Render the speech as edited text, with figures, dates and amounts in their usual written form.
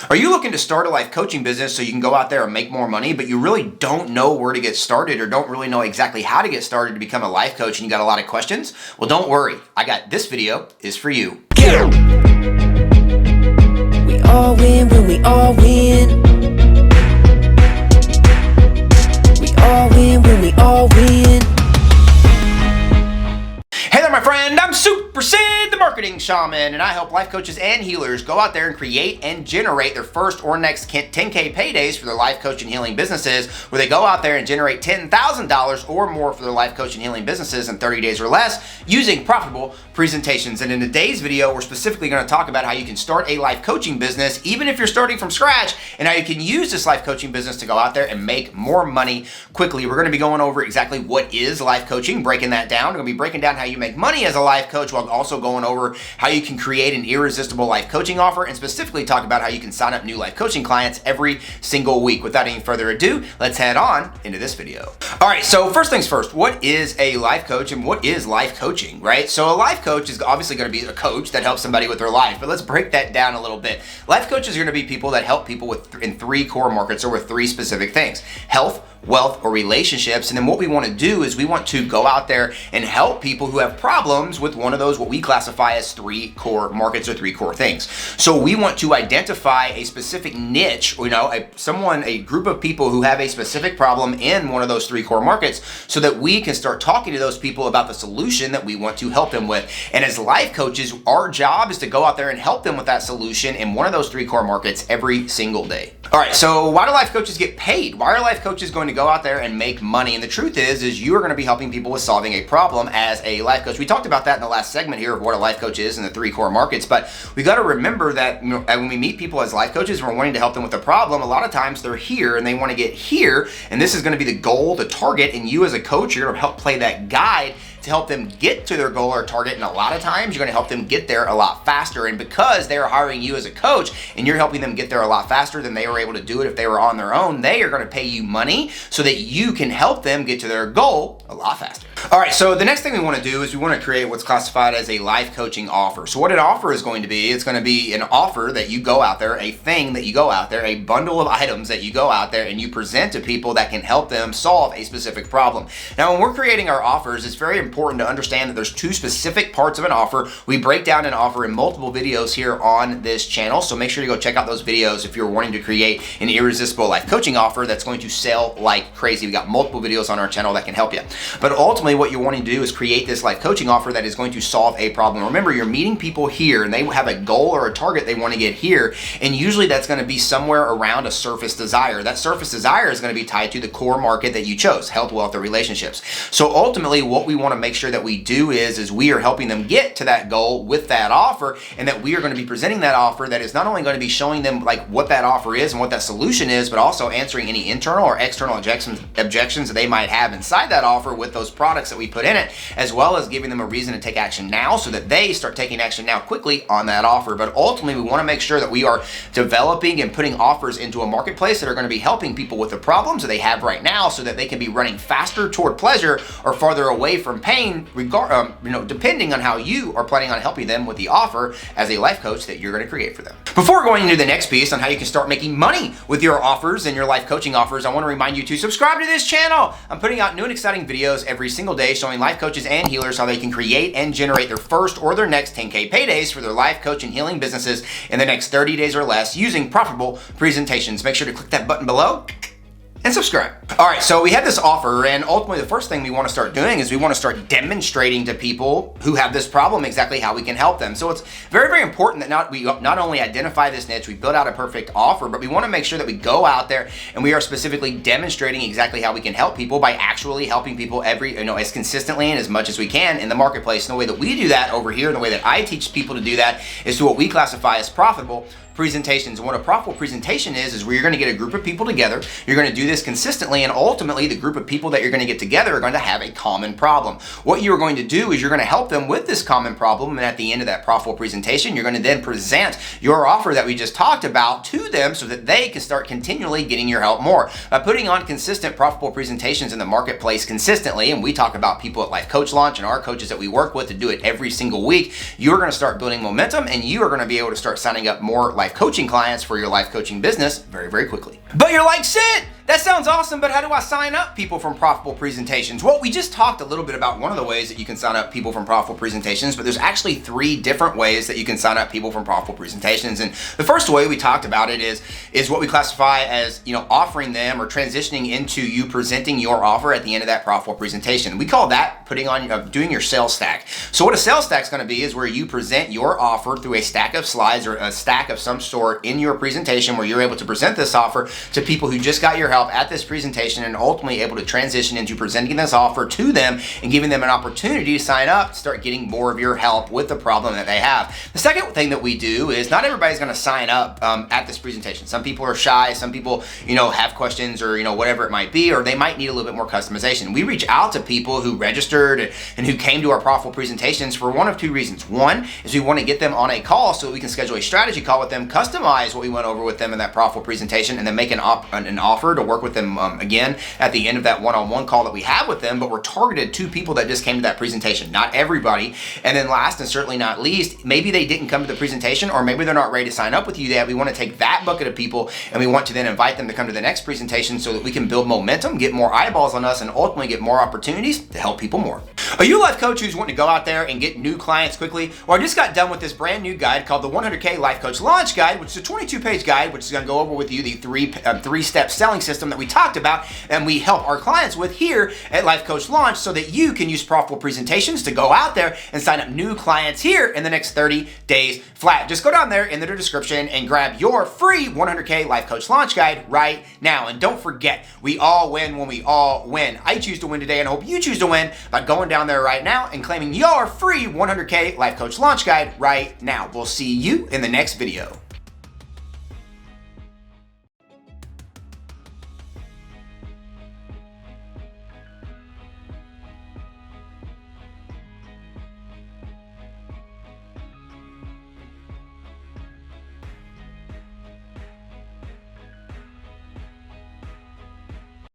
Are you looking to start a life coaching business so you can go out there and make more money, but you really don't know where to get started or don't really know exactly how to get started to become a life coach and you got a lot of questions? Well, don't worry. I got this video is for you. We all win when we all win. We all win when we all win. Hey there, my friend. I'm Super Sid, the Marketing Shaman, and I help life coaches and healers go out there and create and generate their first or next 10K paydays for their life coach and healing businesses, where they go out there and generate $10,000 or more for their life coach and healing businesses in 30 days or less using profitable presentations. And in today's video, we're specifically going to talk about how you can start a life coaching business, even if you're starting from scratch, and how you can use this life coaching business to go out there and make more money quickly. We're going to be going over exactly what is life coaching, breaking that down. We're going to be breaking down how you make money as a life coach while also going over how you can create an irresistible life coaching offer, and specifically talk about how you can sign up new life coaching clients every single week. Without any further ado, let's head on into this video. All right, so first things first, what is a life coach and what is life coaching, right? So a life coach is obviously going to be a coach that helps somebody with their life, but let's break that down a little bit. Life coaches are going to be people that help people in three core markets or with three specific things: health, wealth, or relationships. And then what we want to do is we want to go out there and help people who have problems with one of those, what we classify as three core markets or three core things. So we want to identify a specific niche, a group of people who have a specific problem in one of those three core markets, so that we can start talking to those people about the solution that we want to help them with. And as life coaches, our job is to go out there and help them with that solution in one of those three core markets every single day. All right, so why do life coaches get paid? Why are life coaches going to go out there and make money? And the truth is you are going to be helping people with solving a problem as a life coach. We talked about that in the last segment here of what a life coach is in the three core markets, but we got to remember that when we meet people as life coaches and we're wanting to help them with a problem, a lot of times they're here and they want to get here, and this is going to be the goal, the target, and you as a coach, you're going to help play that guide to help them get to their goal or target. And a lot of times you're going to help them get there a lot faster. And because they're hiring you as a coach and you're helping them get there a lot faster than they were able to do it if they were on their own, they are going to pay you money so that you can help them get to their goal a lot faster. All right, so the next thing we want to do is we want to create what's classified as a life coaching offer. So what an offer is going to be, it's going to be an offer that you go out there, a thing that you go out there, a bundle of items that you go out there and you present to people that can help them solve a specific problem. Now, when we're creating our offers, it's very important to understand that there's two specific parts of an offer. We break down an offer in multiple videos here on this channel, so make sure to go check out those videos if you're wanting to create an irresistible life coaching offer that's going to sell like crazy. We got multiple videos on our channel that can help you. But ultimately, what you're wanting to do is create this life coaching offer that is going to solve a problem. Remember, you're meeting people here and they have a goal or a target they want to get here, and usually that's going to be somewhere around a surface desire. That surface desire is going to be tied to the core market that you chose: health, wealth, or relationships. So ultimately, what we want to make sure that we do is we are helping them get to that goal with that offer, and that we are going to be presenting that offer that is not only going to be showing them like what that offer is and what that solution is, but also answering any internal or external objections that they might have inside that offer with those products that we put in it, as well as giving them a reason to take action now so that they start taking action now quickly on that offer. But ultimately, we want to make sure that we are developing and putting offers into a marketplace that are going to be helping people with the problems that they have right now, so that they can be running faster toward pleasure or farther away from pain, depending on how you are planning on helping them with the offer as a life coach that you're going to create for them. Before going into the next piece on how you can start making money with your offers and your life coaching offers, I want to remind you to subscribe to this channel. I'm putting out new and exciting videos every single day showing life coaches and healers how they can create and generate their first or their next 10K paydays for their life coach and healing businesses in the next 30 days or less using profitable presentations. Make sure to click that button below and subscribe. All right, so we have this offer, and ultimately the first thing we want to start doing is we want to start demonstrating to people who have this problem exactly how we can help them. So it's very, very important that we not only identify this niche, we build out a perfect offer, but we want to make sure that we go out there and we are specifically demonstrating exactly how we can help people by actually helping people as consistently and as much as we can in the marketplace. And the way that we do that over here, and the way that I teach people to do that, is to what we classify as profitable presentations. And what a profitable presentation is where you're going to get a group of people together, you're going to do this consistently, and ultimately the group of people that you're going to get together are going to have a common problem. What you're going to do is you're going to help them with this common problem, and at the end of that profitable presentation, you're going to then present your offer that we just talked about to them so that they can start continually getting your help more. By putting on consistent profitable presentations in the marketplace consistently, and we talk about people at Life Coach Launch and our coaches that we work with to do it every single week, you're going to start building momentum, and you are going to be able to start signing up more life life coaching clients for your life coaching business very, very quickly. But you're like, Sid, that sounds awesome, but how do I sign up people from Profitable Presentations? Well, we just talked a little bit about one of the ways that you can sign up people from Profitable Presentations, but there's actually 3 different ways that you can sign up people from Profitable Presentations. And the first way we talked about it is what we classify as, offering them or transitioning into you presenting your offer at the end of that Profitable Presentation. We call that doing your sales stack. So what a sales stack is going to be is where you present your offer through a stack of slides or a stack of some sort in your presentation, where you're able to present this offer to people who just got your help at this presentation and ultimately able to transition into presenting this offer to them and giving them an opportunity to sign up, start getting more of your help with the problem that they have. The second thing that we do is not everybody's going to sign up at this presentation. Some people are shy, some people, have questions or, whatever it might be, or they might need a little bit more customization. We reach out to people who registered and who came to our Profitable Presentations for one of 2 reasons. One is we want to get them on a call so that we can schedule a strategy call with them, customize what we went over with them in that Profitable Presentation, and then make an offer to work with them again at the end of that one-on-one call that we have with them. But we're targeted to people that just came to that presentation, not everybody. And then last and certainly not least, maybe they didn't come to the presentation, or maybe they're not ready to sign up with you yet. We want to take that bucket of people and we want to then invite them to come to the next presentation so that we can build momentum, get more eyeballs on us, and ultimately get more opportunities to help people more. Are you a life coach who's wanting to go out there and get new clients quickly? Well, I just got done with this brand new guide called the 100K Life Coach Launch Guide, which is a 22-page guide, which is going to go over with you the three-step selling system that we talked about and we help our clients with here at Life Coach Launch, so that you can use Profitable Presentations to go out there and sign up new clients here in the next 30 days flat. Just go down there in the description and grab your free 100K Life Coach Launch Guide right now. And don't forget, we all win when we all win. I choose to win today, and I hope you choose to win by going down there right now and claiming your free 100K Life Coach Launch Guide right now. We'll see you in the next video.